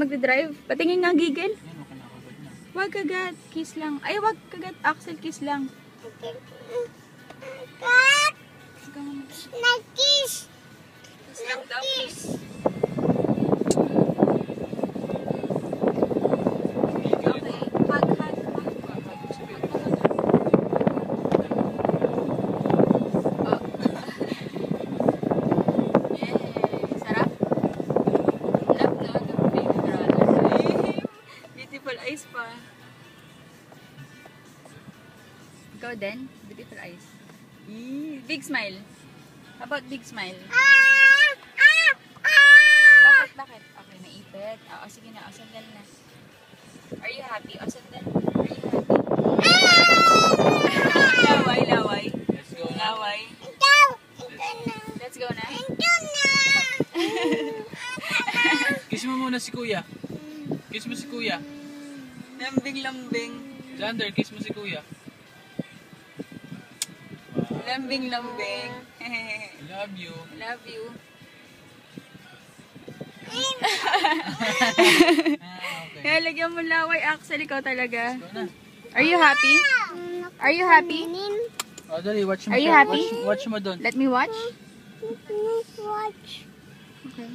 magdadrive. Patingin nga, gigil. Yan, okay na, kagad na. Wag kagat, kiss lang. Ay, wag kagat, Axel, kiss lang. Nag-kiss. Kiss lang daw, kiss. Okay, hug. Oh. Yay, sarap. Love na, the baby brother. Beautiful eyes pa. Ikaw din, beautiful eyes. Big smile. How about big smile? Bakit? Okay, naipit. Oo, sige na. O, sandal na. Are you happy? O, sandal. Are you happy? Laway. Let's go na. Laway. Let's go na. Kiss mo muna si kuya. Kiss mo si kuya. Lambing. Xander, kiss mo si kuya. Lambing. I love you. Love you. Okay. Kaya lagyan mo laway, Axel. Ikaw talaga. Let's go na. Are you happy? Are you happy? Oh, dali, watch mo. Are you siya. happy? Watch mo doon. Let me watch. Watch. Okay.